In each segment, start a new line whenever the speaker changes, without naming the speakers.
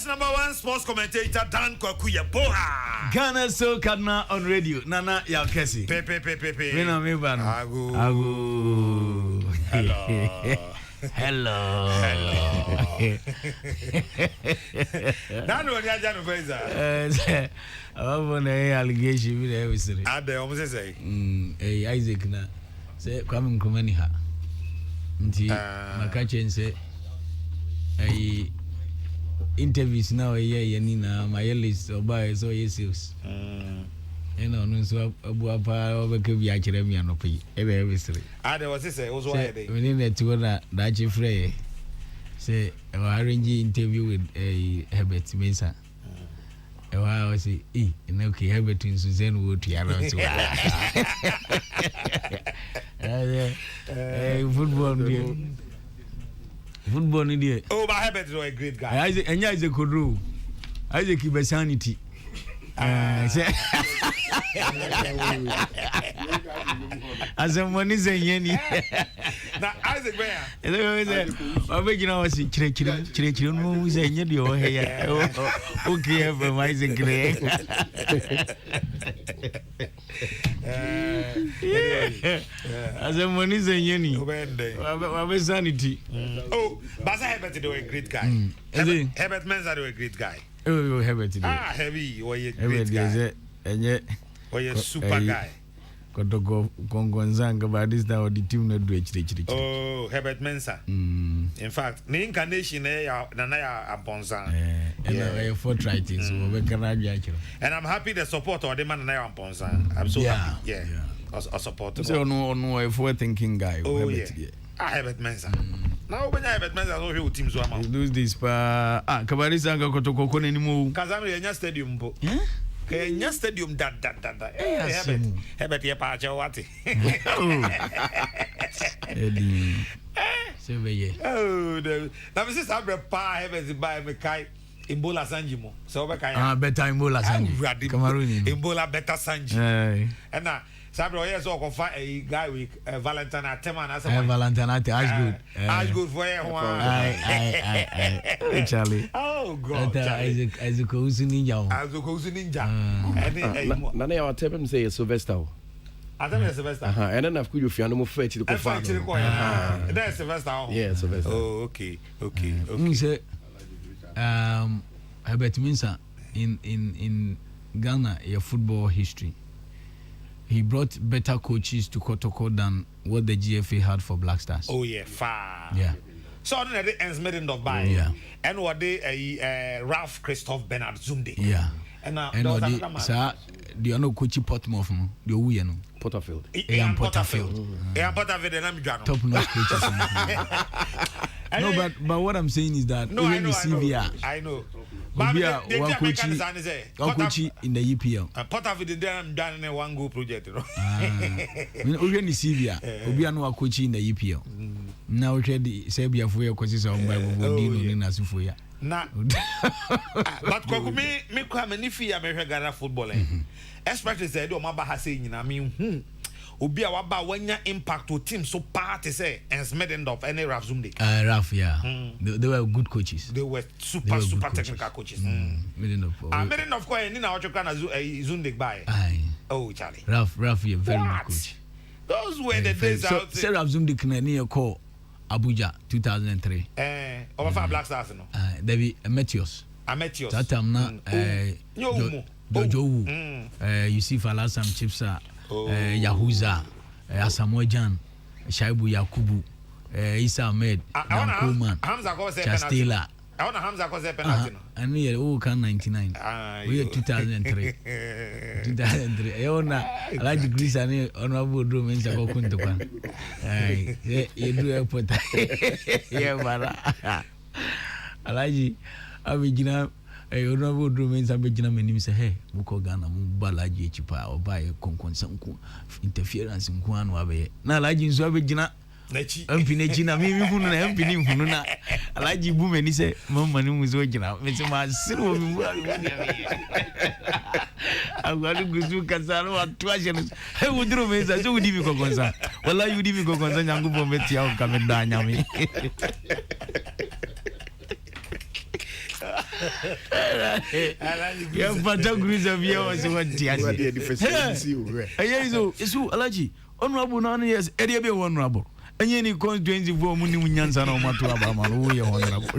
Ghana's #1 sports commentator Dan Kwakuya Boha.
Ghana so Kadna on radio. Nana Yakesi.
Pepe.
Wina me bano. Agu. Hello.
Dan woni aja no kweza.
Abo na allegation bi na we
Ade o mo say.
Isaac na say kwame nkrumani ha. Nti maka chense interviews now yani na my list oba so yesus no so abu apa obeke bi akere mi anopi ebe sire
Ade was say was why dey
we need to na da chi frey say I arrange interview with Herbert Mensah I was say okay Herbert Nsuzen wo tu ara so football ni dey.
Oh, but Herbert is a great guy.
Isaac Kodro. Isaac Ibesanity. As a money say yeni.
Na Isaac Beya.
Obegina was chire no say nyedi o he ya. Okay for Isaac Gray. As a money say yeni. Ibesanity.
Oh, but Herbert is a great guy. Herbert Mensah is a great guy.
Oh, Herbert.
Heavy, or a great guy. Or a super guy.
Kongonzanga by this now the team not do it.
Oh, Herbert Mensah. In fact, the incarnation Nanaya Aponza.
And forthright so we can
and I'm happy the support of the man Nanaya Aponza. I'm so happy. Yeah. A support.
So no a forward thinking guy.
Oh yeah. Herbert Mensah. Now when Herbert Mensah so whole team so am.
Lose this pa Kabarisanga kotoko ko nenimu.
Kazami Enya Stadium bo. Kenya Stadium da. Herbert ye pa cha wati. Oh, na me say sabre pa Herbert by me kai Imbola Sanjimo. So be kai.
Better Imbola Sanji. Cameroon.
Imbola better Sanji. And na sabre o yes o ko fa a guy with Valentine Atema na say.
Valentine Atema
as good for you.
Charlie.
Oh God.
Isaac Ninja.
Nana ya Atema say Sylvester.
Atema Sylvester.
And then I've could you find no fetch to go find.
That's Sylvester.
Yeah, Sylvester.
Oh, okay.
Say Herbert Mensah in Ghana your football history. He brought better coaches to Kotoko than what the GFA had for Black Stars.
Oh yeah, far.
Yeah.
So on the ends made in Dubai.
Yeah.
And what they Ralph Christoph Bernard Zunde.
Yeah.
And
what they sir the other coach Portsmouth no the Uye no
Porterfield.
Porterfield.
Porterfield and I'm
top notch coaches. No, but what I'm saying is that
I know.
But we are one coach in the EPL.
Porterfield did done in one go project.
We are Sevilla. We are no coach in the EPL. Now we ready Serbia for your coaches on by Wodino in Asufoya.
Nah. But me come and if you American Ghana football. Especially said o maba ha say nyina me obi a waba wanya impact to team so party say and smeden of any Raf Zunde.
Raf, yeah. They were good coaches.
They were super technical coaches. Meden of course ni na what you can Zunde by. Oh Charlie.
Raf, you very good coach.
Those were the days out.
So Raf Zunde can near call Abuja 2003.
Over Black Stars no.
David Metios. That time na Jojo Yusuf Alasam Chipsa Yahuza Asamoah Shaibu Yakubu Isa Ahmed Dankoman Chastela
I want Hamza cause penalty.
And we are can 99. We are 2003. 2003. I wanna like Greece and honorable room in Sakokuntukan. You do a put. Yeah, Mara. Alaji, Abijina, a honorable room in Sabijina Menim say, hey, Mukogana, Mubalaji Chipa, or buy a conconsanku interference in Kuan Wabe. Now, like in Sabijina. Mpinechina mimi hunu na mpini hunu na alaji bume ni se mama ni muzojina mesema siru mwa agwali guzu kasaro atwaje he udiro meza so udimi kokonza wallahi udimi kokonza nyangu bombe tia o kamenda nyami Ya pata Greece via was what Tiasi. So Alaji, honorable non yes, Eddie be honorable. And any constituency for Muni Munyansa no Matu Abama, who you honorable.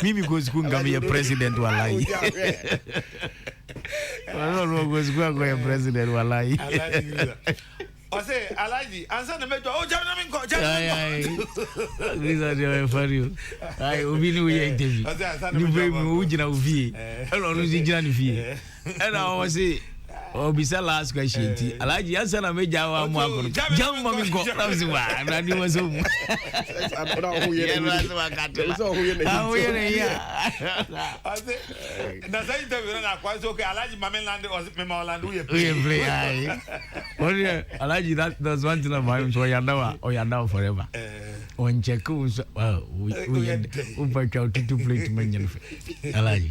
Mimi goes Kungami a president will lie. I don't know who's going to be a president will lie.
I say, Alaji, answer the matter. Oh, Janamin,
these are the for you. I will be new interview. You bring me Ujina Uvi. Hello, Ujina Uvi. And I was say, oh, bisa last question. Alaji, answer the matter. I'm going to jump. Mommy, go. I was one. I knew was home. I don't know who you are.
That's how you tell me. I'm quite okay. Alaji, Mamma Land or Mamma Land. We
play. Alaji, that's one thing about him. So you know forever. On check, we break out to play to mention. Alaji,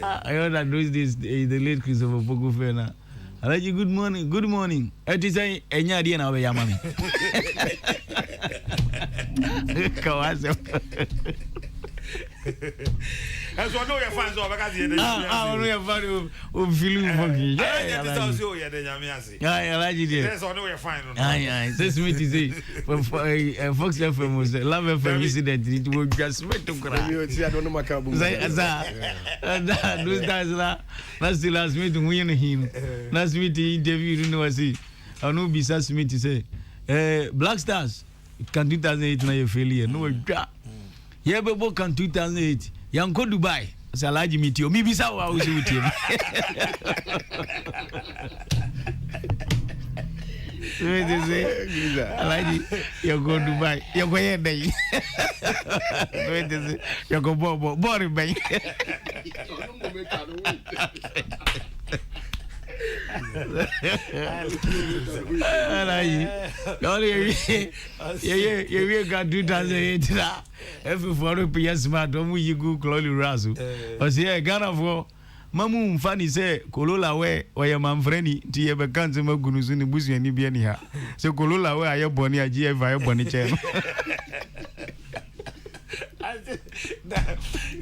I heard that this the late Christopher Pogufena. Alaji, good morning. Good morning. It is a idea now, Yamami.
As I know your fans over because you
know your fan of feeling funky.
Yeah, that's also your Yamiasi.
I like it.
Yes, I know your fan.
Aye, says me to say, Fox FM was a love FM incident. It will just wait to cry. I don't know my cabo. Those guys, that's the last meeting we in him. Last meeting interview, you know, I see. I know besides me to say, Black Stars can 2008 na your failure. No, yeah, but can 2008. Young go Dubai. It's a large meteor. Maybe so I was with him. You go Dubai. You go here, day. You go boring, bang. You got 2008. Every 4 PS smart, don't you go Chloe Razu? But yeah, Ghana for Mamu Fanny say, Kolola way, or your man friendly, Tia Bakanzima Gunuzuni Busi and Nibiania. So Kolola way, I have Bonnie, a GF, I have Bonnie Chen.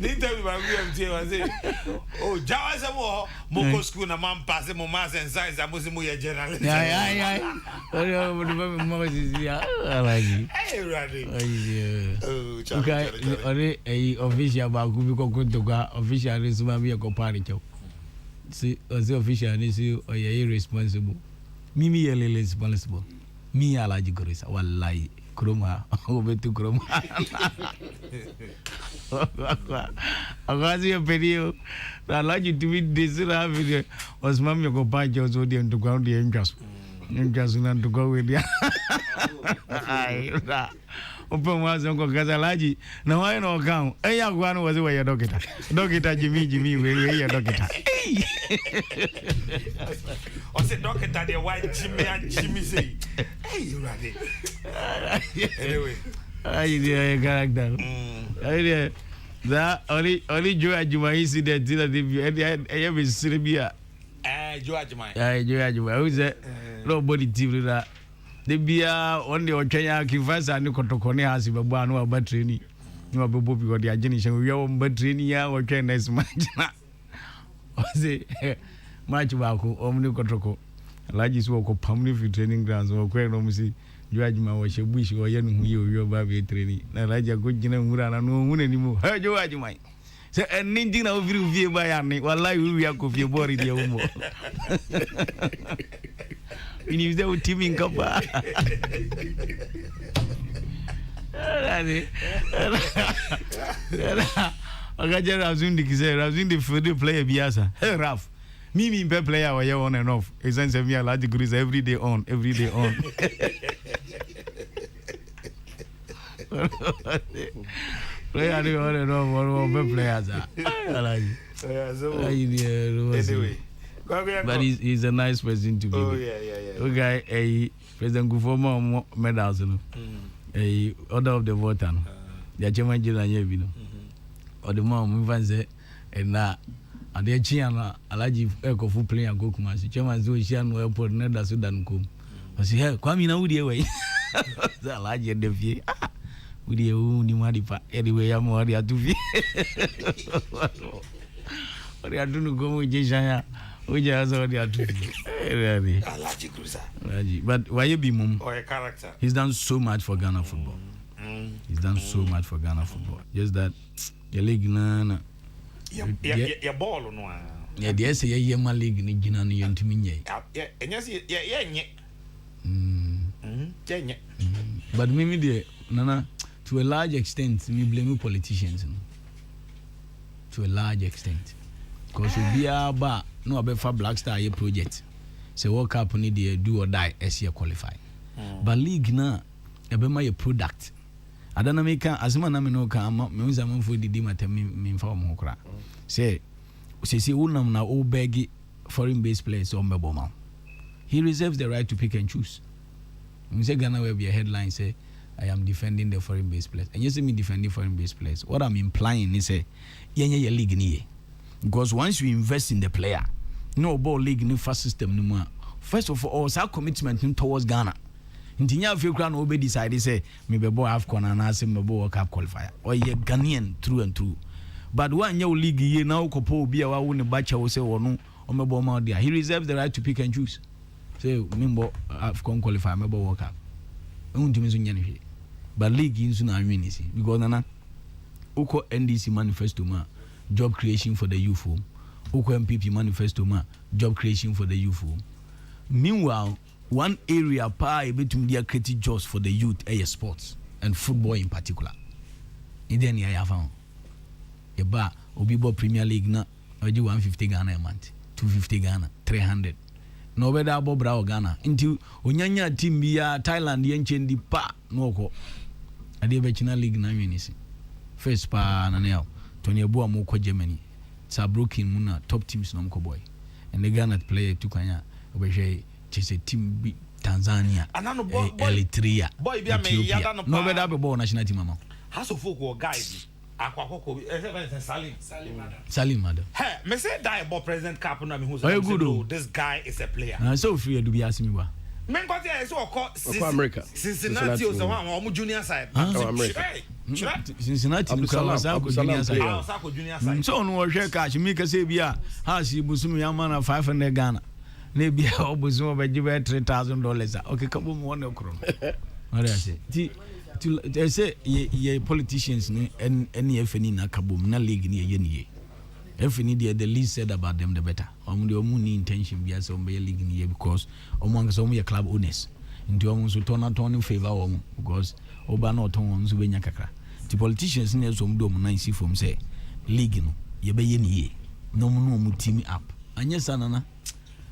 Didn't tell me about say, oh, Jawas more, Moko school, a man passing Momas and science, and Musimuya general.
I like it.
Hey, Raddy.
Okay, official about Kubico official is Mamma Coparito. See, as the official is you or irresponsible. Mimi responsible. Me, I like Gorissa, one lie. Kroma, over to Kroma. I was here, video. I like you to be this video. Was Mamma go by Joe's audience to ground the angels. Angels and to go with you. Open was Uncle Gazalaji. Now I know count. A young one was away a doctor. Doctor Jimmy, where your doctor.
Or said doctor, the white Jimmy and Jimmy say, hey, you ready? Anyway,
I character. That only George my incident that if you ever Serbia.
George my.
Who's that? Nobody TV that. The beer on the Kenya Kivas and Kotokone has a one about training. You are Bobby or the generation. We are on but training or can next match. Was it much about Omni Kotoko? Largest walk of permanent training grounds or quite almost. Judgment was a wish or young you baby training. Now, like a good general, I know one anymore. Heard you, you might say, and ninety of you by Annie, while I will be a coffee body, dear woman. When you say, teaming couple. I got your Razundik, Razundik for the player Biasa. Hey, Ralph. Me player or on and off. It sends me a large degrees every day on. Player on and off, one players. Anyway, but he's a nice person to be.
Oh, yeah.
Okay, a President Gufoma medals, a order of the voter. The chairman general, or the mom, Vanze, and that. And the Chiana, Alaji Echo for playing a go commerce. Chairman Zuishan will put Neda Sudan come. I say, hey, come in out the way. The Alaji and the fee. With the only Madipa. Anyway, I'm already at 2 feet. What they are doing go with Jaya. We just what they are doing. Really. But why you be mum?
Or a character.
He's done so much for Ghana football. He's done so much for Ghana football. Just that your league na
your ball no.
Yeah, they say yeah my league ni gina no yentumi nye.
Yeah, and yes yeah nye.
But me there nana to a large extent me blame politicians no. To a large extent. Because we ba no abefa Black Star ye project. Say World Cup ni dey do or die as year qualify. But league na ebema ye product. Adana me kan asema na me no kan me unza manfo didi matem me mfa mo kra. Say unam na o beg foreign based players on Beboma. He reserves the right to pick and choose. We say Ghana will be a headline say I am defending the foreign based players. And you see me defending foreign based players. What I'm implying is say yenye league ni. Because once you invest in the player, no ball league ni first system no more. First of all, our commitment towards Ghana. Ntinya afie kra no be decide say me be boy AFCON and ase me be World Cup qualifier. Or ye Ghanaian through and through. But one your league ye na ukopo obi a wa wo ne bacha wo say wono o me bo ma dia. He reserves the right to pick and choose. Say me bo AFCON qualifier me bo World Cup. Untimi so nyane hwe. But league insu na anwe ni si because nana uko NDC manifesto ma job creation for the youth home. Uko MPP manifesto ma job creation for the youth home. Meanwhile, one area betum dia create jobs for the youth sports and football in particular. Then ya found eba obibo Premier League na oji 150 Ghana a month, 250 Ghana, 300. No better abo bra Ghana. Into onyanya team bia Thailand yenchendi pa no ko. Ade be China League na nwenisi. First pa na neo Tony Abu mo ko Germany. Saarbrücken muna top teams no ko boy. And the Ghana player tukanya obehwe chese team bi Tanzania, Eritrea, Ethiopia. No better be born national team mama.
Has of folk or guy Aquaco
Salim Mado.
Hey, me say die about President Capona who's this guy is a player.
So free to be asking me what.
Men got there so called
America.
Cincinnati was the one junior side.
Cincinnati junior side. So no share cash me ka say bia house busumi amana 500 Ghana. Ne bia obusumo be give $3,000. Okay, kabo mo one okro. What I say? They say ye politicians ni any FNI na kabo na league ni ye ni. FNI the least said about them the better. The only intention be as be league ni because among some your club owners. Into omo so turn in favor omo because oba na oton omo so benya kakra. The politicians ni so mdo mo na see from say league no ye be ye ni ye. No mo team up. Anya sanana.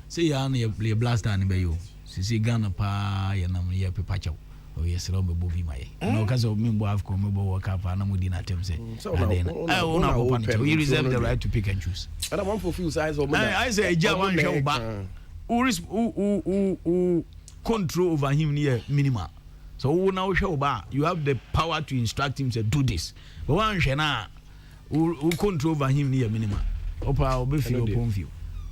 Say ya na ye blaster ni be yo. Sisi Ghana pa ye na ye pepa chaw. Oh yes, Rob Bobby my. No cause of me have come World Cup and I'm within attempt say. We reserve the right to pick and choose.
And I want for few size of
I say one show back. Who control over him near minimal. So who now show back, you have the power to instruct him to do this. But one shana who control over him near minimal. Opa obe feel upon view.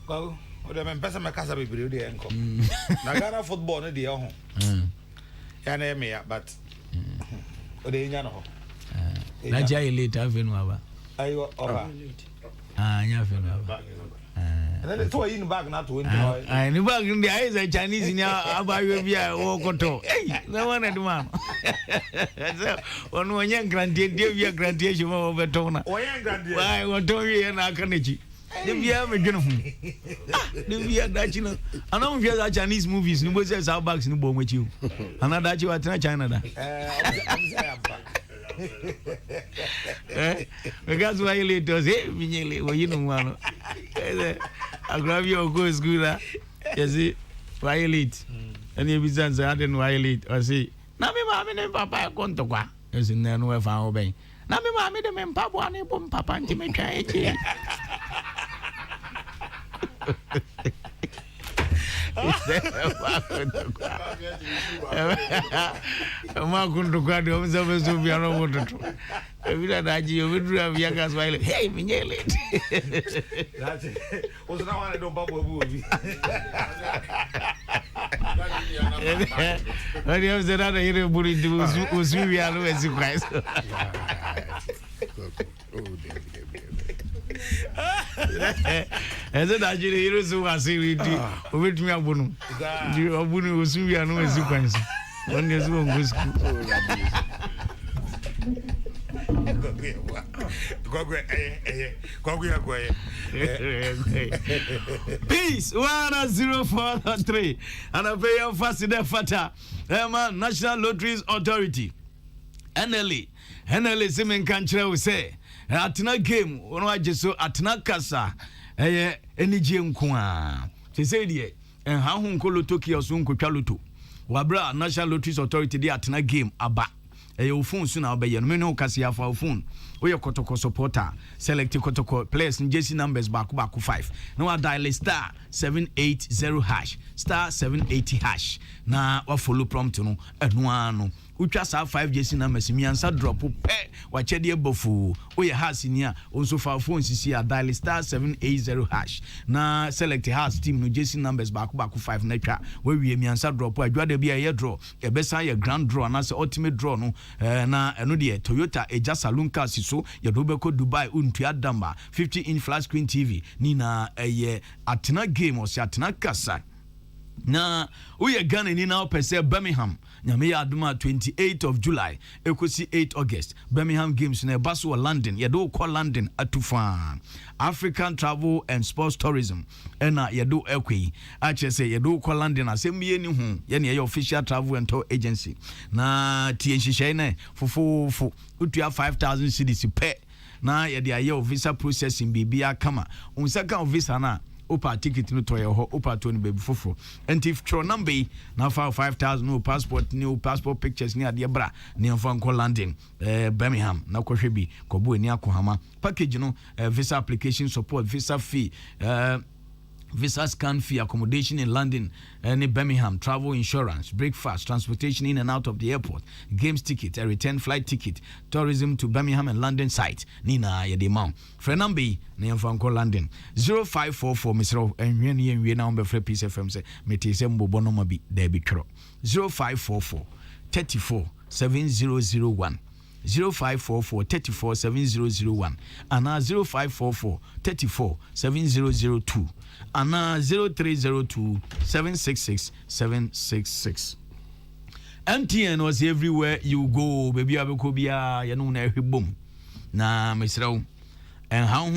Well, the man person my casa be build the enco. Nagana football no dey home. Yana me but ode nya no.
Na jai later aven wa.
Ayo over.
Nya aven wa.
And then to in bag na to
ni bag ndi ai za Chinese ni abawe bia wo koto. Hey, na wana di man. So onu onye grandie bia grandie shimo wo beto na.
Oye grandie.
Wai wo to wi na akanechi. The bia me dwene ho. The bia dachi no. Ana mo hwe Chinese movies ni bo say sa bags ni bo mwachi. Ana dachi wa tena China da. Because why you does it minyele wo yinu nwano. I grab your go school that. You see why you late. And you be saying I didn't why you late or say na me ma me ne papa konto kwa. You see na no e fa oben. Na me ma me de me papa ani bom papa nti me twa echi. Ma kundu kwa de omza so bia no wototo. Evira daji ovidru avia gas wile. Hey minyele.
That's it. Was na one don babo bu obi.
Ari am zera na ire buri di usu wi alo esi kwaiso. Eze da jiri hero so wase we di. Obetumi abunu. Di obunu osu wi anu esi kwansi. One is one go school. Peace 1043 and a very fast in the fata National Lotteries Authority NLA Simen Kanchre we say Atina game ono ajeso Atina kasa eni je nkoa te say die en ha hu nkolo toki oso nkotwa loto wabra National Lotteries Authority di Atina game aba your phone soon I'll be your menu kasi for phone. We your Kotoko supporter select Kotoko players in JC numbers back 5. Now I dial star 780 hash star 780 hash. Na wa follow prompt no no. Utwa sa 5 JC numbers mi ansa drop pe wa chede bofu. We has in also for phone sisi a dial star 780 hash. Na select hash team no JC numbers back 5 na twa. We mi ansa drop adwa de bia ye draw. E besa ye grand draw na se ultimate draw no na eno de Toyota Eja Saloon car so ye do be ko Dubai untua damba 50-inch flat screen TV ni na ye Atena game o se Atena kasa na we Ghana ni na opese Birmingham nyame ya aduma 28th of July ekosi 8 August Birmingham games na baso London ye do call London atufa African Travel and Sports Tourism ena ye do ekwi ache say ye do call London asembie ni hu ye na ye official travel and tour agency na tie nhihye na fofofo utua 5,000 cedis pe na ye de aye visa processing bibia kama unsaka visa na opa ticket no to your opa to ni baby fofo and if tro number na 5,000 no passport pictures ni ade bra ni amfa nko London Birmingham na kohwe bi kobo ni akohama package no visa application support visa fee visa scan fee, accommodation in London and Birmingham, travel insurance, breakfast, transportation in and out of the airport, games ticket, a return flight ticket, tourism to Birmingham and London site. Nina Yedimam. Frenambi, Niamfanko London. 0544 Mr. and we now be free Peace FM say Metisembo Bonomabi Debitro. 0544 34 7001. 0544 34 7001 and 0544 34 7002 and 0302 766 766. MTN was everywhere you go, baby. Abekobia, you know, na boom. Na Mr. And how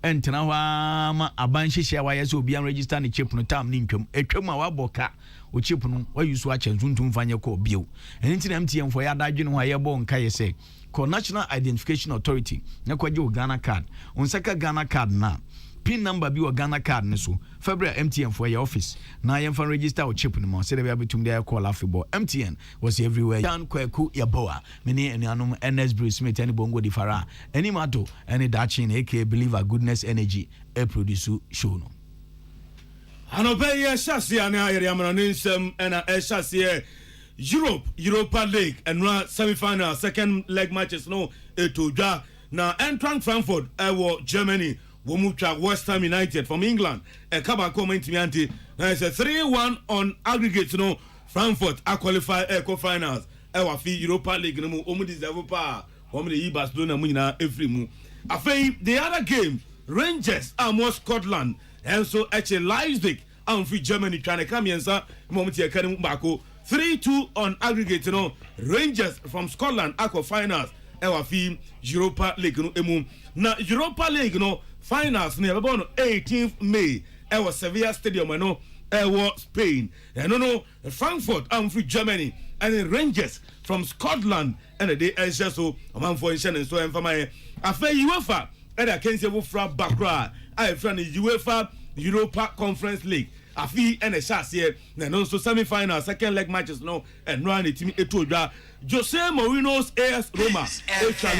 and Tanawa Abanshi why so be registered the chip no time ninkum. A chuma waboka. O chip no why you swatch and zuntum fanya ko bill. And into MTN for ya dajin why ya bon kay say. Ko National Identification Authority. Na kwaje Ghana card. Unsaka Ghana card na. PIN number bi o Ghana card ne so. February MTN for your office. Na yem fan register o chip no mo. Say there be tum there call afibor. MTN was everywhere. Dan kwaku ya boa. Meni enianum NS Bruce Smith any bongo di fara. Any mato any dachin aka believer goodness energy e produce show no.
Anope ye shasi ane ayere amana nsem ena shasi Europa League and semi-final second leg matches no etodwa na Eintracht Frankfurt ewo Germany womucha West Ham United from England e kaba comment mi anti na is a 3-1 on aggregate no Frankfurt a qualify quarter-finals ewa fi Europa League no mu omu deserve pa omu de Barcelona mu nyina every mu afei the other game Rangers amo Scotland and so Leipzig and free Germany trying to come yensa moment here kan mbako 3-2 on aggregate no Rangers from Scotland aqua finals ewa fi Europa League no emu na Europa League no finals ne ebe no 18th May ewa Sevilla Stadium no ewa Spain and no Frankfurt and free Germany and then Rangers from Scotland and the day ensure so among for and so enfama afa UEFA and I can say wo fra background I from the UEFA Europa Conference League afi and a chance here no so semi-final second leg matches no and run the team etodwa Jose Mourinho's AS Roma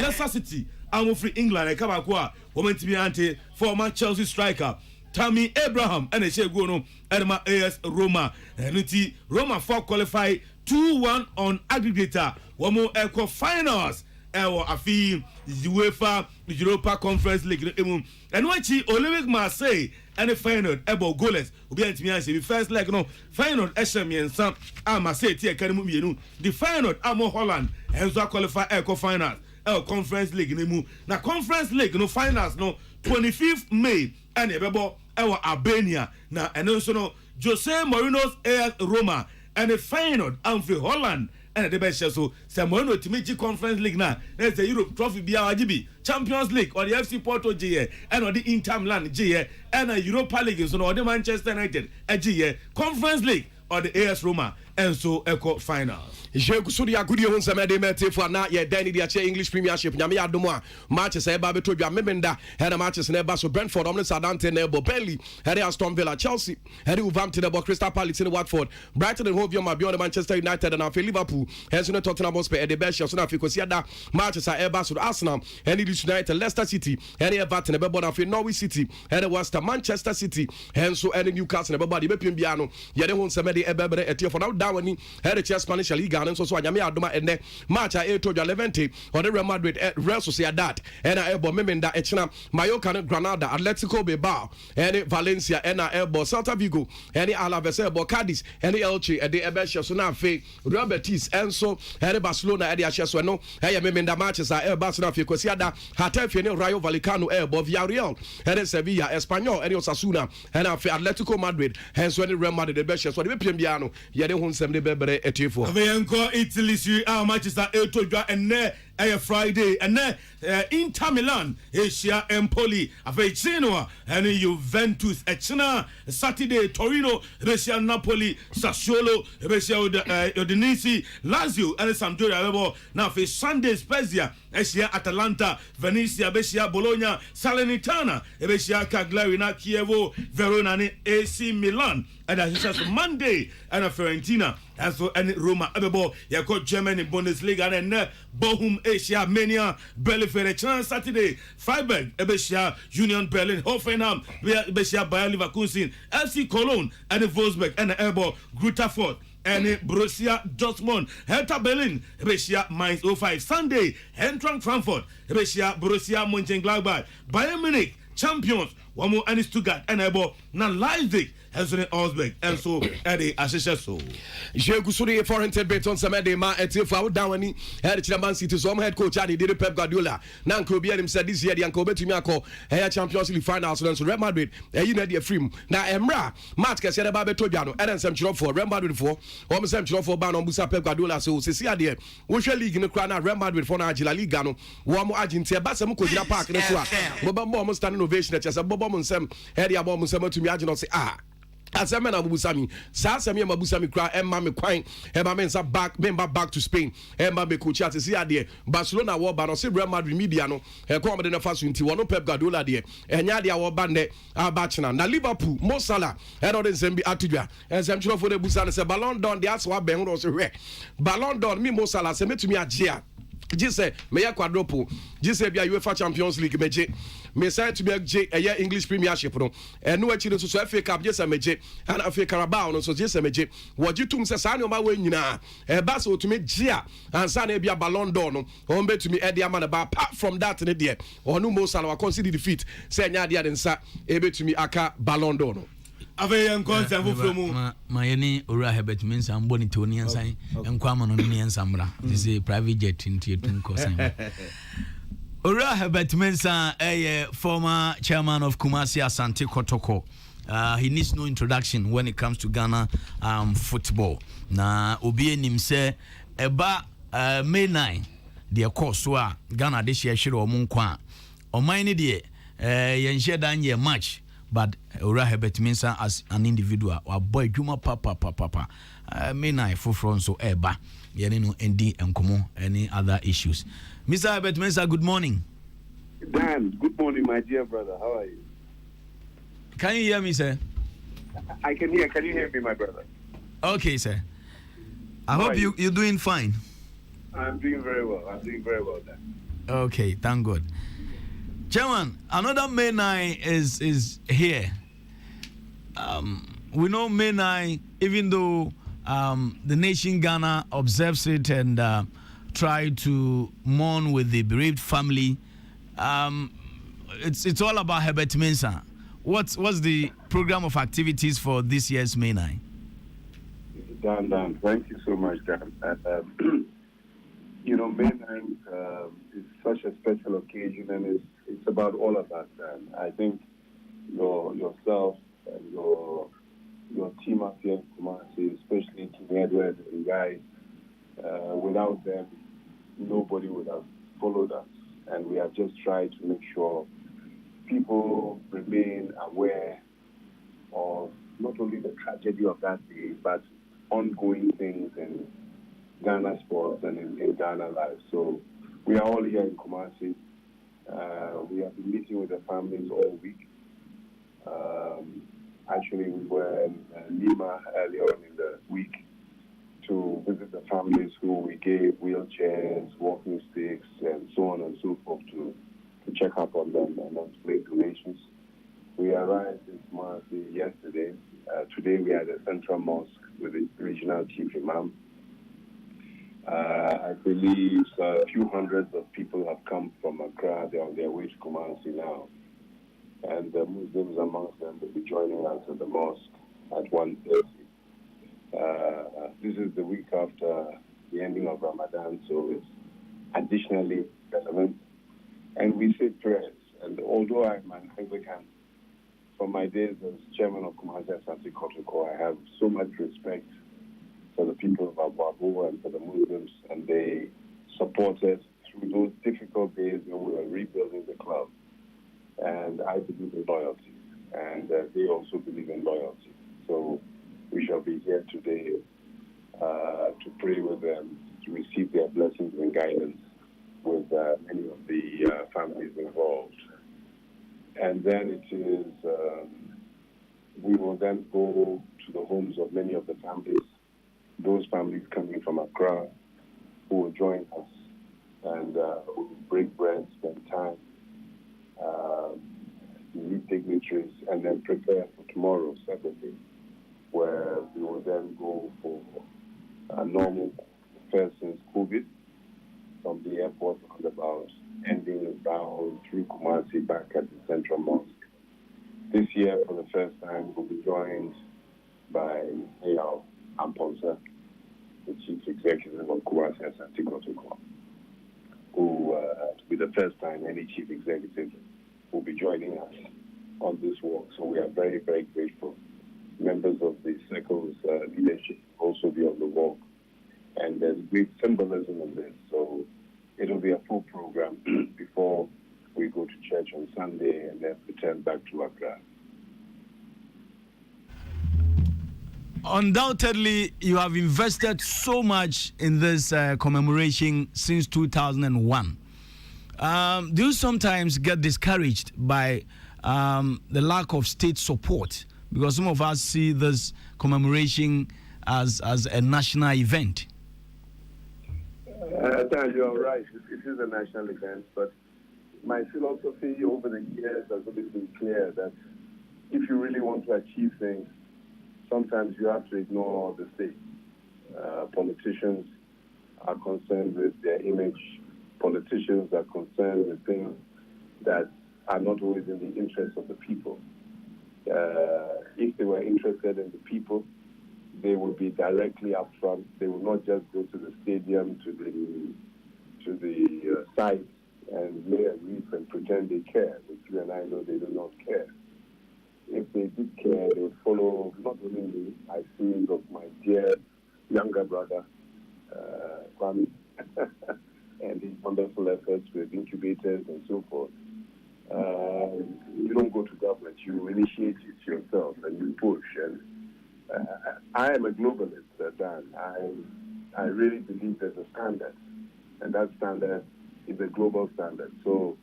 Leicester City and free England e kaba ko a woman to be anti former Chelsea striker Tammy Abraham and a share go no Edma AS Roma and Roma for qualify 2-1 on aggregator one more equal finals ewo afi UEFA Europa Conference League and wachi Olympic Marseille and the final ebo goalless obi antimi an say first leg no final Eshamiensa Marseille tie kan mu mienu the final amo Holland and so qualify equal finals Conference League nemu na Conference League no finals no 25th May and ebebo ewa Albania na eno so no Jose Mourinho's AS Roma and a Feyenoord Amfi Holland and the best so Samuel Timiji Conference League now there's the Europe Trophy BRGB Champions League or the FC Porto GE and or the Inter Milan GE and a Europa League so or the Manchester United GE Conference League or the AS Roma and so echo final.
Je kusudi ya gudi hun sama de mete for na ye Danny dia che English Premiership nyame ya domo a matches e ba beto dwa memenda he na matches na ba so Brentford omne Southampton na bo Burnley he Aston Villa Chelsea he Wolverhampton na bo Crystal Palace in Watford Brighton and Hove Albion beyond Manchester United and after Liverpool he so Tottenham Hotspur the best so na fi kosi ada matches a ba so Arsenal he Leeds United Leicester City he Everton na be bo na fi Norwich City he West Ham Manchester City he so any Newcastle na be bo de be pim bia no ye de hun sama de e bebere etie for now down ni he the Spanish League and so anyame adoma ene match a to 11 on the Real Madrid Real Sociedad and ebo memenda echina Mallorca Granada Atletico Bilbao and Valencia and ebo Celta Vigo and Alaves ebo Cadiz and Elche and the Ebesha so na fe Real Betis and so and Barcelona and the Ashes no hey memenda matches are Barcelona fe kwesiada Hatafe and Rayo Vallecano ebo Villarreal and Sevilla Espanyol and Osasuna and Atletico Madrid hence when Real Madrid the best so the piambiano ye de hun sem de bebere etifo
Italy Serie A Manchester Etoja and Friday and Inter Milan Asia Empoli Avecino and Juventus Echina Saturday Torino Russia Napoli Sassuolo Russia Udinese Lazio and Sampdoria now for Sunday Spezia Asia Atalanta Venezia Brescia Bologna Salernitana Brescia Cagliari na Chievo Verona and AC Milan and as Monday and Fiorentina and so and Roma Abebo Yako Germany Bundesliga and Bochum Asia Mania Bielefeld Saturday Freiburg Ebesia Union Berlin Hoffenheim Ebesia Bayer Leverkusen FC Cologne and Wolfsburg and Ebo Grutterfurt and Borussia Dortmund Hertha Berlin Ebesia Mainz 05 Sunday Eintracht Frankfurt Ebesia Borussia Mönchengladbach Bayern Munich champions one more and Stuttgart and Ebo na Leipzig Heston Osberg and so Eddie Ashishaso.
Je kusuri foreign bet on some de ma etif out down ni head Man City so head coach Adi did Pep Guardiola. Nan ko bia him said this year the anko betumi akọ Champions League finals so Real Madrid you know the free na emra match kese de ba beto bia no and sem chiro for Real Madrid for o sem chiro for ba no busa Pep Guardiola so se sia de wo hwe league no kra na Real Madrid for na La Liga no wo mo Argentina ba sem ko gina park no so a mo ba mo standing ovation e chese bobo mo sem head ya bo mo sem atumi agino say Asema na Mabusami, Sasami Mabusami cry, Emma McQuine, Emma Mensa back to Spain, Emma Becuccia, see idea, Barcelona war ban, see Real Madrid Mediano, a common in first until one Pep Guardiola dear, and Yadia war bande, Bachana, na Liverpool, Mo Salah, and all the Zembi Atuja, and some for the Busan, say Ballon d'Or, the Aswa Ben was a Ballon d'Or, me Mo Salah, send me to me a Gia. Jise meya quadruple jise bia UEFA Champions League meje me say to be a English Premiership no eno achi no so FA Cup jise meje and FA Carabao no so jise meje wojitum se sa ne o ma we nyina e ba so to me gia ansa na bia Ballon d'Or no o betumi e dia man ba apart from that ne de onu Mo Salah consider defeat say nya dia de nsa e betumi aka Ballon d'Or no
Aveyan consent from
Mayeni Ura Hebert means I'm born to Nian sign and Quamon Nian Samra. This is a private jet into your twin cousin. Ura Hebert Mensa, a former chairman of Kumasi Asante Kotoko. He needs no introduction when it comes to Ghana football. Na Obie Nimse Eba May 9, the course wa Ghana this year Shiro Munkwa. O mine dear, Yenshia Danye match. But Ura Hebert Mensa as an individual or boy Juma papa may I for front so eba yenino ND and Komo any other issues. Mr. Hebert Mensa, good morning.
Dan, good morning, my dear brother. How are you?
Can you hear me, sir?
I can hear. Can you hear me, my brother?
Okay, sir. I hope you're doing fine.
I'm doing very well. Dan.
Okay, thank God. Chairman, another May 9 is here. We know May 9, even though the nation Ghana observes it and try to mourn with the bereaved family, it's all about Hebert Mensah. What's the program of activities for this year's May 9?
Dan, thank you so much, Dan. May 9 is such a special occasion, and it's about all of us. And I think yourself and your team up here in Kumasi, especially King Edward and guys. Without them, nobody would have followed us. And we have just tried to make sure people remain aware of not only the tragedy of that day, but ongoing things in Ghana sports and in Ghana life. So we are all here in Kumasi. We have been meeting with the families all week. Actually, we were in Lima earlier on in the week to visit the families who we gave wheelchairs, walking sticks, and so on and so forth to check up on them and to make donations. We arrived in Kumasi yesterday. Today we are at the Central Mosque with the regional chief imam. I believe a few hundreds of people have come from Accra. They're on their way to Kumasi now. And the Muslims amongst them will be joining us at the mosque at 1:30. This is the week after the ending of Ramadan, so it's additionally relevant. And we say prayers. And although I'm an Anglican, from my days as chairman of Kumasi Asante Kotoko, I have so much respect for the people of Abuabu and for the Muslims, and they supported through those difficult days when we were rebuilding the club. And I believe in loyalty, and they also believe in loyalty. So we shall be here today to pray with them, to receive their blessings and guidance with many of the families involved. And then it is, we will then go to the homes of many of the families, those families coming from Accra, who will join us and we'll break bread, spend time, meet dignitaries, and then prepare for tomorrow, Saturday, where we will then go for a normal first since COVID from the airport roundabout, ending down through Kumasi back at the Central Mosque. This year, for the first time, we'll be joined by Eyal Amponsa, the Chief Executive of Kumasi Asante Kotoko, who, to be the first time any Chief Executive will be joining us on this walk. So we are very, very grateful. Members of the Circle's leadership will also be on the walk. And there's great symbolism in this. So it'll be a full program before we go to church on Sunday and then return back to Accra.
Undoubtedly, you have invested so much in this commemoration since 2001. Do you sometimes get discouraged by the lack of state support? Because some of us see this commemoration as a national event.
You are right. It is a national event, but my philosophy over the years has always been clear that if you really want to achieve things, sometimes you have to ignore the state. Politicians are concerned with their image. Politicians are concerned with things that are not always in the interest of the people. If they were interested in the people, they would be directly up front. They would not just go to the stadium, to the site and lay a wreath and pretend they care, which you and I know they do not care. If they did care, they would follow not only me, I see of my dear younger brother, Kwame, and his wonderful efforts with incubators and so forth. You don't go to government, you initiate it yourself and you push. And I am a globalist, Dan. I really believe there's a standard, and that standard is a global standard. So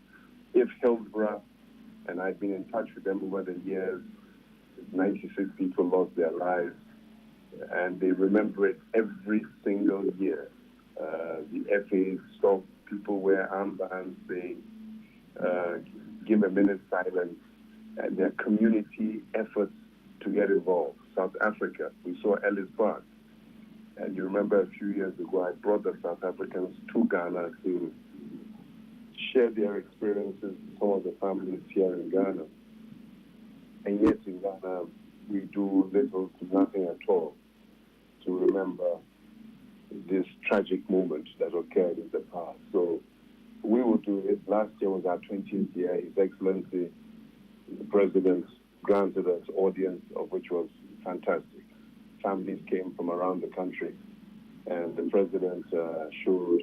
if Hillsborough, and I've been in touch with them over the years, 96 people lost their lives, and they remember it every single year. The FA stop, people wear armbands, they give a minute's silence, and their community efforts to get involved. South Africa, we saw Ellis Park, and you remember a few years ago I brought the South Africans to Ghana to share their experiences with some of the families here in Ghana. And yet in Ghana, we do little to nothing at all to remember this tragic moment that occurred in the past. So we will do it. Last year was our 20th year. His Excellency The president granted us audience, of which was fantastic. Families came from around the country, and the president showed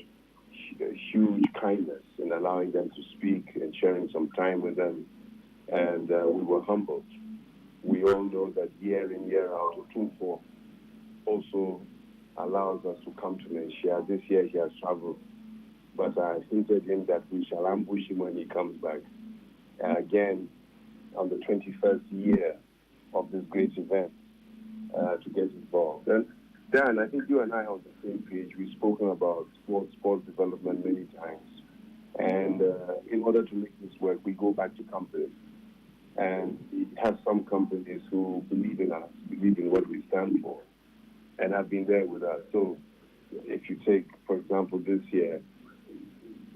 huge kindness in allowing them to speak and sharing some time with them, and we were humbled. We all know that year in, year out, Otumfo also allows us to come to Malaysia. This year he has traveled, but I hinted him that we shall ambush him when he comes back. Again, on the 21st year of this great event, to get involved. And Dan, I think you and I are on the same page. We've spoken about sports development many times. And in order to make this work, we go back to companies. And we have some companies who believe in us, believe in what we stand for, and have been there with us. So if you take, for example, this year,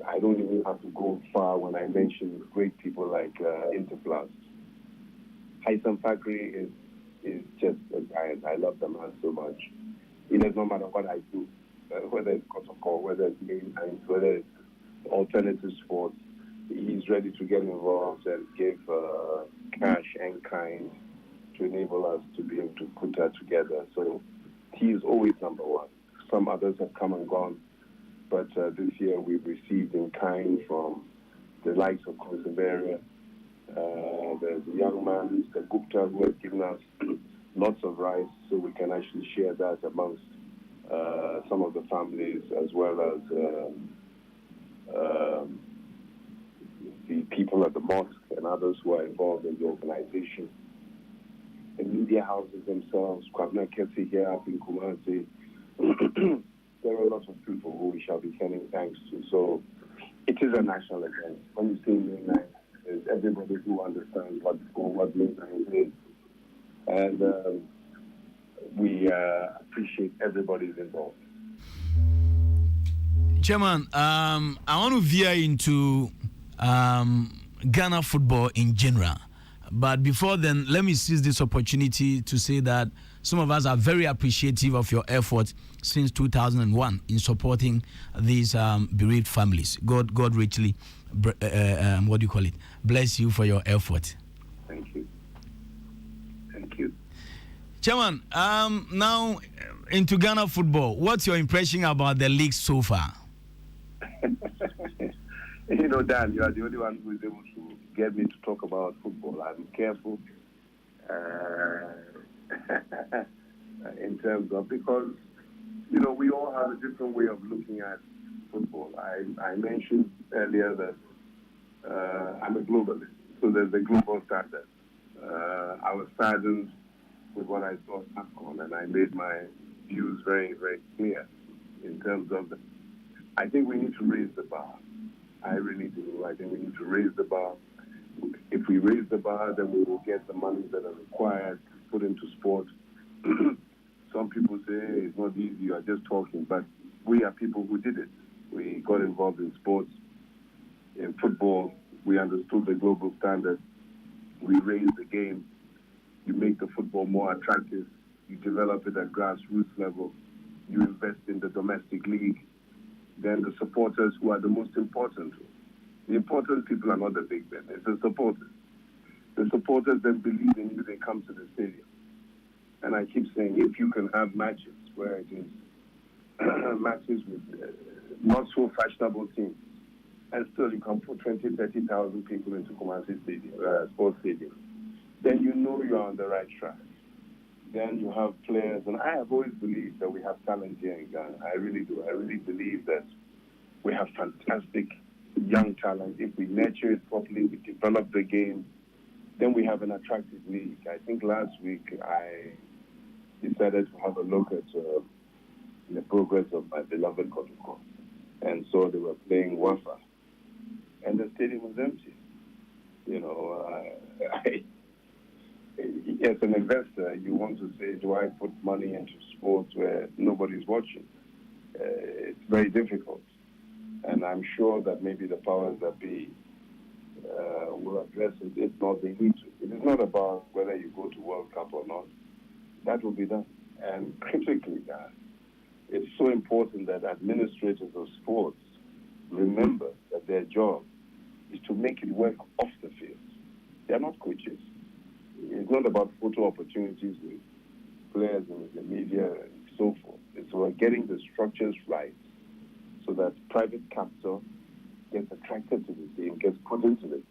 I don't even have to go far when I mention great people like Interplast. Haitham Fakri is just a giant. I love the man so much. It does not matter what I do, whether it's protocol, whether it's mainlines, whether it's alternative sports, he's ready to get involved and give cash and kind to enable us to be able to put that together. So he is always number one. Some others have come and gone, but this year we've received in kind from the likes of Commemoration. There's a young man, Mr. Gupta, who has given us lots of rice so we can actually share that amongst some of the families, as well as the people at the mosque and others who are involved in the organization. The media houses themselves, Kwabna Kesi here up in Kumasi. There are lots of people who we shall be sending thanks to. So it is a national event. When you say mainline, there's everybody who understands what mainline is. And we appreciate everybody's involved.
Chairman, I want to veer into Ghana football in general. But before then, let me seize this opportunity to say that some of us are very appreciative of your efforts since 2001 in supporting these bereaved families. God richly, bless you for your effort.
Thank you. Thank you.
Chairman, now into Ghana football, what's your impression about the league so far?
You know, Dan, you are the only one who is able to get me to talk about football. I'm careful in terms of, because, you know, we all have a different way of looking at football. I mentioned earlier that I'm a globalist, so there's a global standard. I was saddened with what I saw at AFCON, and I made my views very, very clear in terms of I think we need to raise the bar. I really do. I think we need to raise the bar. If we raise the bar, then we will get the money that are required to put into sport. Some people say it's not easy, you are just talking, but we are people who did it. We got involved in sports. In football, we understood the global standard. We raised the game. You make the football more attractive. You develop it at grassroots level. You invest in the domestic league. Then the supporters, who are the most important. The important people are not the big men. It's the supporters. The supporters that believe in you, they come to the stadium. And I keep saying, if you can have matches where it is matches with not so fashionable teams, and still you can put 20, 30,000 people into Kumasi Stadium, sports stadium, then you know you're on the right track. Then you have players, and I have always believed that we have talent here in Ghana. I really do. I really believe that we have fantastic young talent. If we nurture it properly, we develop the game, then we have an attractive league. I think last week I decided to have a look at the progress of my beloved Kotoko, and so they were playing Wafa, and the stadium was empty. You know, as an investor, you want to say, do I put money into sports where nobody's watching? It's very difficult. And I'm sure that maybe the powers that be will address it. If not, they need to. It is not about whether you go to World Cup or not. That will be done. And critically, it's so important that administrators of sports remember that their job is to make it work off the field. They are not coaches. It's not about photo opportunities with players and with the media and so forth. It's about getting the structures right so that private capital gets attracted to the game, gets put into it.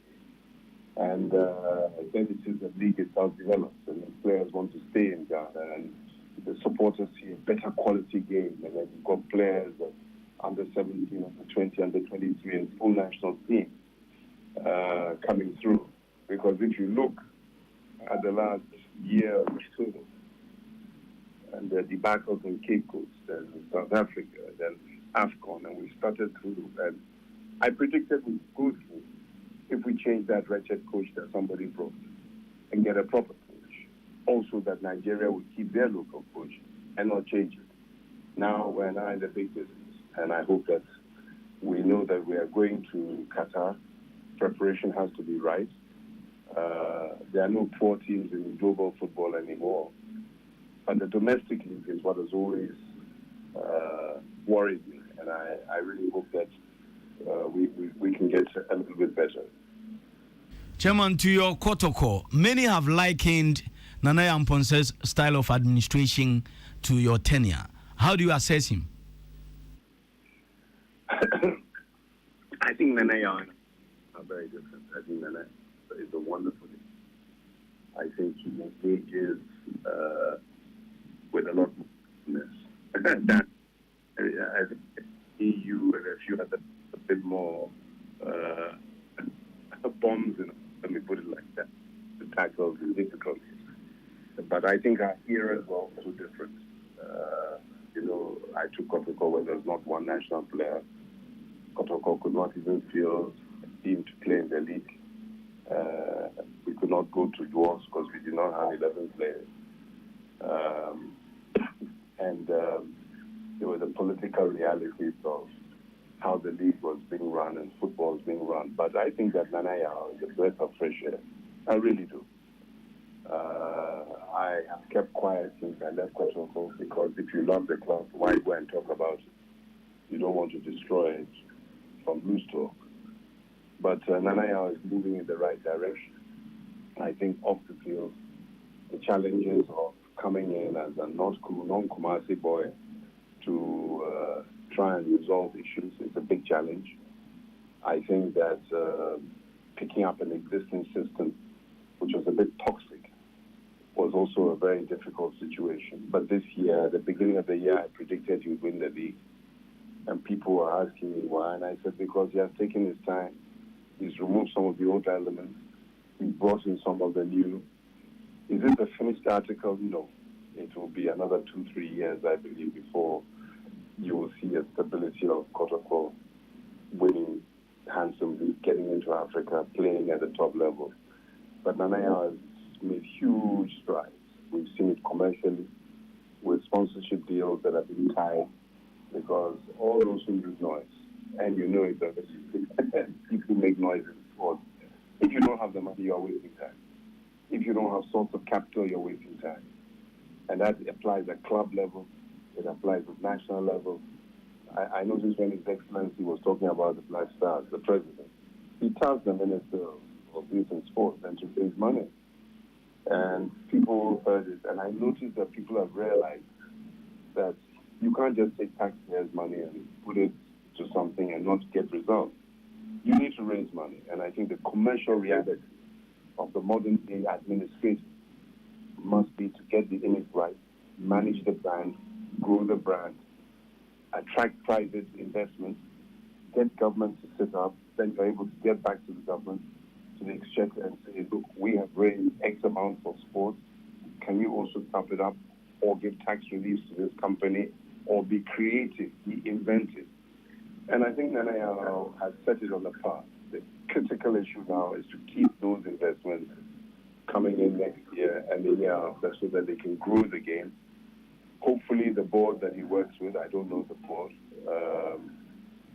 And then it is the league itself develops, and the players want to stay in Ghana, and the supporters see a better quality game, and then you've got players under 17, under 20, under 23, and full national team coming through. Because if you look at the last year or so, and the debacles in Cape Coast, and South Africa, then AFCON, and we started through, and I predicted we would go through if we change that wretched coach that somebody brought and get a proper coach. Also that Nigeria would keep their local coach and not change it. Now we're now in the big business, and I hope that we know that we are going to Qatar. Preparation has to be right. There are no poor teams in global football anymore. But the domestic league is what has always worried me, and I really hope that we can get a little bit better.
Chairman, to your protocol, many have likened Nana Yamponse's style of administration to your tenure. How do you assess him?
I think Nana are very different. I think Nana is a wonderful leader. I think he engages with a lot more that I think EU and a few other a bit more bombs, let me put it like that, to tackle the difficulties. But I think our eras were also different. I took Kotoko where there was not one national player. Kotoko could not even field a team to play in the league. We could not go to dwarfs because we did not have 11 players. And there were the political realities of how the league was being run and football was being run. But I think that Nanaya is a breath of fresh air. I really do. I have kept quiet since I left Kotoko because if you love the club, why go and talk about it? You don't want to destroy it from loose talk. But Nanaya is moving in the right direction. I think off the field, the challenges of coming in as a non-Kumasi boy to try and resolve issues is a big challenge. I think that picking up an existing system, which was a bit toxic, was also a very difficult situation. But this year, at the beginning of the year, I predicted he would win the league. And people were asking me why, and I said, because he has taken his time. He's removed some of the old elements. He brought in some of the new. Is it a finished article? No. It will be another 2-3 years, I believe, before you will see a stability of Kotoko winning handsomely, getting into Africa, playing at the top level. But Nanaya has made huge strides. We've seen it commercially with sponsorship deals that have been tied because all those who use noise, and you know it, people make noise in sport. If you don't have the money, you're wasting time. If you don't have source of capital, you're wasting time. And that applies at club level. It applies at national level. I noticed when His Excellency was talking about the Black Stars, the president, he tasked the Minister of Youth and Sports and to raise money. And people heard it. And I noticed that people have realized that you can't just take taxpayers' money and put it to something and not get results. You need to raise money. And I think the commercial reality of the modern day administration must be to get the image right, manage the brand, grow the brand, attract private investment, get government to sit up, then you're able to get back to the government, to the exchequer and say, look, we have raised X amount for sports. Can you also top it up or give tax relief to this company or be creative, be inventive? And I think Nanaya has set it on the path. The critical issue now is to keep those investments coming in next year and the year after so that they can grow the game. Hopefully the board that he works with, I don't know the board,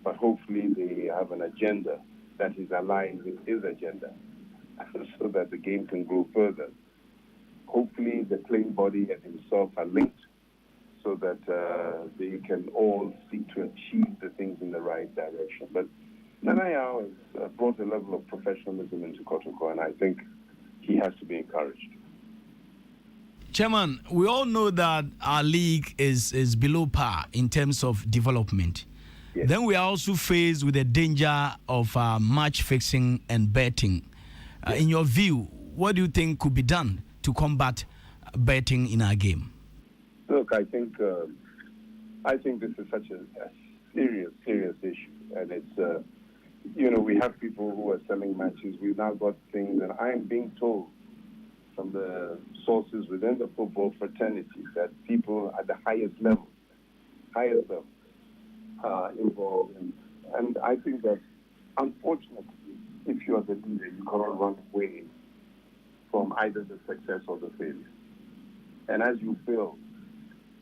but hopefully they have an agenda that is aligned with his agenda so that the game can grow further. Hopefully the playing body and himself are linked so that they can all seek to achieve the things in the right direction. But Nanaya has brought a level of professionalism into Kotoko, and I think he has to be encouraged.
Chairman, we all know that our league is below par in terms of development.
Yes.
Then we are also faced with the danger of match fixing and betting. In your view, what do you think could be done to combat betting in our game?
Look, I think this is such a serious issue, and it's we have people who are selling matches. We've now got things, and I am being told from the sources within the football fraternity that people at the highest level are involved in. And I think that, unfortunately, if you are the leader, you cannot run away from either the success or the failure. And as you fail,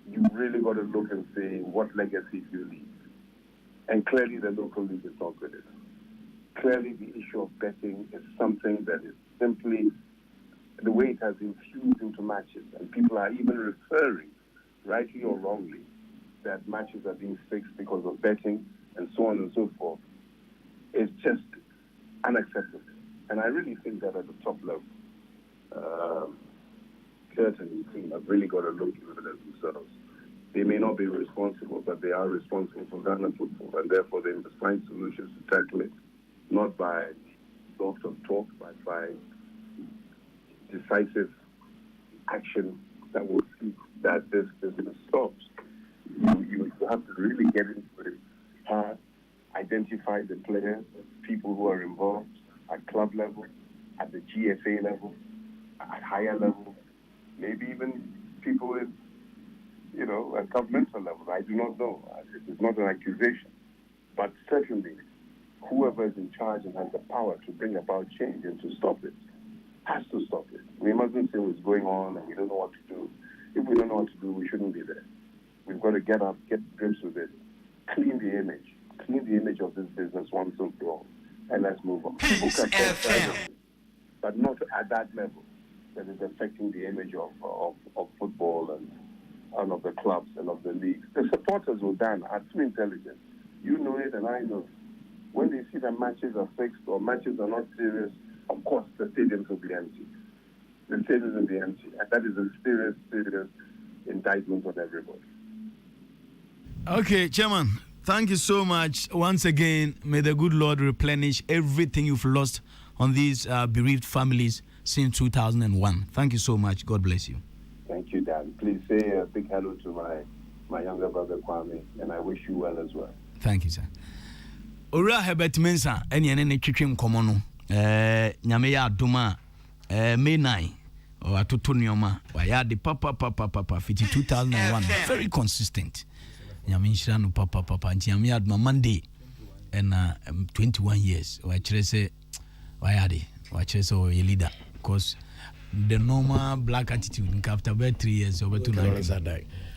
you really got to look and say what legacy do you leave. And clearly the local league is not good enough. Clearly the issue of betting is something that is simply the way it has infused into matches, and people are even referring, rightly or wrongly, that matches are being fixed because of betting and so on and so forth. It's just unacceptable. And I really think that at the top level, Kurt and his team have really got to look at themselves. They may not be responsible, but they are responsible for Ghana football, and therefore they must find solutions to tackle it, not by lots of talk, but by decisive action that will see that this business stops. You have to really get into it hard, identify the players, people who are involved at club level, at the GSA level, at higher level, maybe even people at governmental level. I do not know. It is not an accusation. But certainly, whoever is in charge and has the power to bring about change and to stop it, has to stop it. We mustn't say what's going on and we don't know what to do. If we don't know what to do, we shouldn't be there. We've got to get up, get grips with it, clean the image of this business once and for all, and let's move on. People can talk, but not at that level that is affecting the image of football and of the clubs and of the leagues. The supporters will then are too intelligent. You know it and I know it. When they see that matches are fixed or matches are not serious, of course the stadiums will be empty. The stadiums will be empty. And that is a serious indictment on everybody.
Okay, Chairman, thank you so much. Once again, may the good Lord replenish everything you've lost on these bereaved families since 2001. Thank you so much. God bless you.
Thank you, Dan. Please say a big hello to my younger brother, Kwame, and I wish you well as well.
Thank you, sir. Ora Herbert Mensah, ene twetwem komo no. Nyame ya adoma May 9 or atoto nyoma wa ya de papa 2001 very consistent. Nyame nshira no papa nyame ya adoma Monday and 21 years wa kire say wa ya de wa kire say o leader because the normal black attitude after about 3 years over 2 years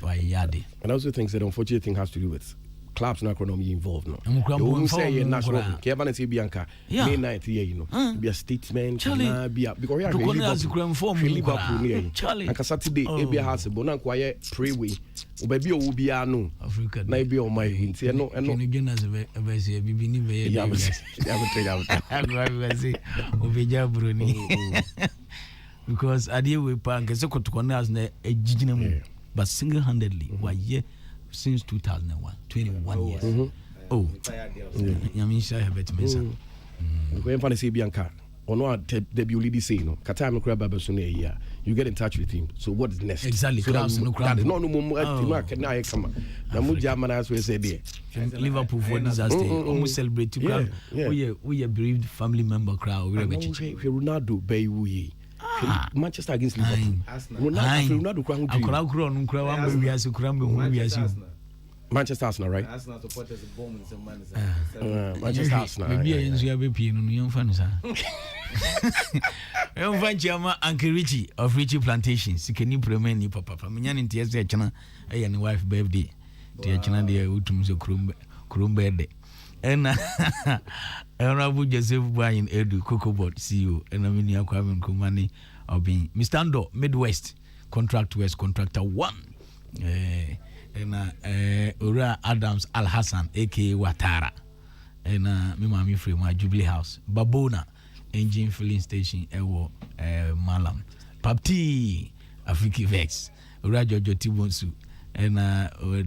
why ya de. And
I also think that unfortunate thing has to do with clubs na economy involved no. You say national Kevin say Bianca May 9th year be a statement na be because we are Liverpool and Saturday e be house but na kwaye pray we obabi o bi anu na e be o my nti no
be say bibi ni be ya be say obeja broni because adie we pa nke se kotokona as na ejigina mu but single-handedly why since 2001 21 years. Oh Yamisha Herbert Mensah
when fan say Bianca or no debut lead say no kata me kura baba so na year you get in touch with him so what is next
exactly
so no mo na e kama na mu jamana as we say there
Liverpool for disaster almost celebrate we bereaved family member crowd we
Ronaldo bay we Manchester against Liverpool. Ronaldo Manchester Arsenal, right?
Arsenal supporters bomb in some man.
Manchester Arsenal.
Maybe I be paying on young fans. Young fan Chama Uncle Richie of Richie Plantation. Sikeni Premier ni papa. Minyan in TSA Chana and wife birthday. Tia Chana de Utumso Krumbe. And Honorable Joseph Brian Edu Cocoa Board CEO and Aminia Kwame Kumani of being Mr. Ando Midwest Contract West Contractor 1 and Ura Adams Al Hassan aka Watara and me mami free my Jubilee House Babona engine filling station ewo Malam Papti Afriki Vex Ura Jojo Tibonsu and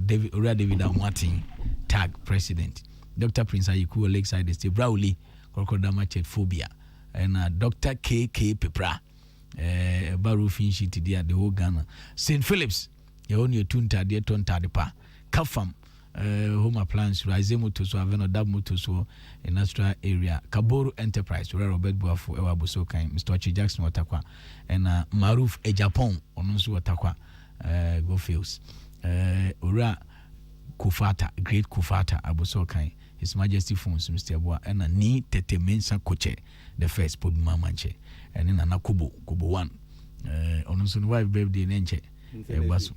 David Martin tag president Dr. Prince Ayiku Lakeside State Brawley Crocodile Phobia and Dr. K.K. Pepra Baru Finchi Tidia the whole Ghana St. Phillips you own your tunta dear tonta de pa Kafam home appliance Rise Motors Aveno Dab Motors in Astra area Kaboru Enterprise where Robert Buafu Ewa Busokai Mr. Chi Jackson Watakwa and Maruf e Japan Ononsu Watakwa go fields Ura Kufata Great Kufata Abusokai His Majesty Phones Mr. Boa and a ni Tete Mensa Koche the first Pod Mamanche and in Anakubo Kubo 1 Ononsu wife birthday Nenche was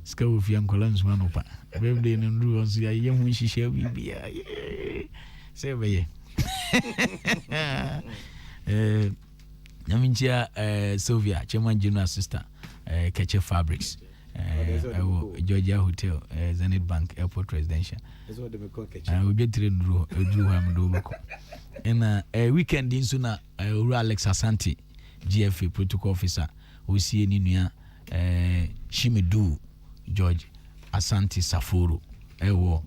Scow of young Collins Manopa. Birthday in Ruins, a young she shall be. Say, Namincha Sylvia, Chairman Junior Sister, Catcher Fabrics, Georgia Hotel, Zenith Bank, Airport Residential. I will get to Drew Hamdoboko. And a weekend in sooner, Alex Asante, GFA Protocol Officer, who see any near. Shimidu George Asante Safuru ewo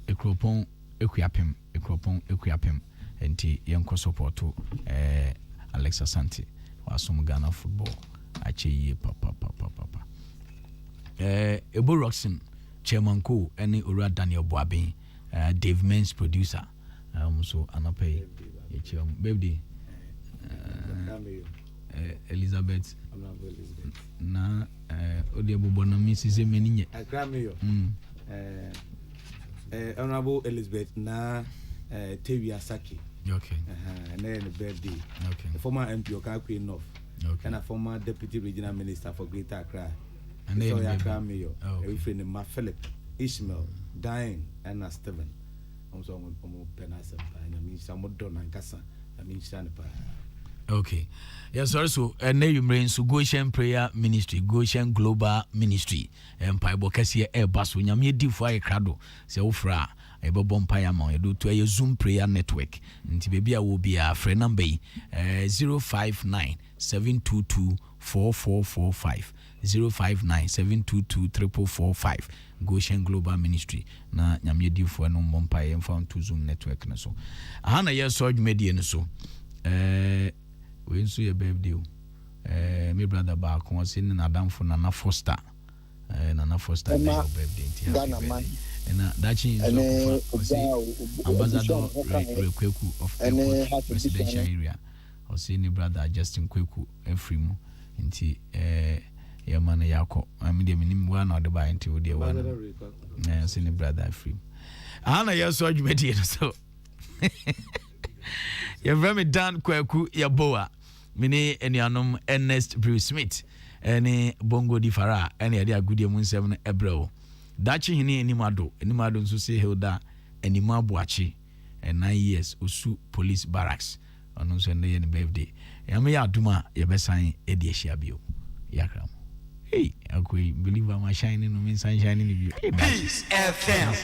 ekropon ekuapem enti yenko support Alex Asante wasum Ghana football ache papa Ebo Roxon chairman ko ene Ora Daniel Boaben Dave Men's producer so anope baby Elizabeth na odi bobono mi sise meninye
akrame yo honorable Elizabeth na Tewi Asaki
okay
and then birthday
okay
the former MP of Queen North
okay
and a former deputy regional minister for Greater Accra
and then
akrame yo everything Ma Philip Ishmael Dying and Steven also penasa na mi samodo na nkasa na mi stand pa.
Okay. Yes, also, and now you bring so Goshen Prayer Ministry, Goshen Global Ministry, and Pibo Cassia Air Bus when you meet the fire crado, say, Ofra, a bomb piamon, you do to a Zoom prayer network, and Tibia will be a friend number 059 722 4445. 059-722-4445 Goshen Global Ministry na nyamye di fo no mbompa ye found to Zoom network na so ahana ye so media no so we nso ye birthday me brother ba ko sin na adamfo na Foster na Foster birthday na dachi ambassador Kweku of Airport residential area o sin ni brother Justin Kweku Efrimu nti ya man yako amide minim wa na de ba nti wo de wa na sin ni brother Efrimu ana ya so adwumadi so ya very Dan Kweku ya boa mini enianom Ernest Bruce Smith eni Bongo di Fara eni ade agudie mu nsem no ebreo dachi hini enimado nso se Hilda enimabuachi 9 years osu police barracks ono nso ne ye birthday ya me ya aduma ye besan edi ehia bio yakram hey akoi believe am shining no mean sunshine ni bio hey, Peace FM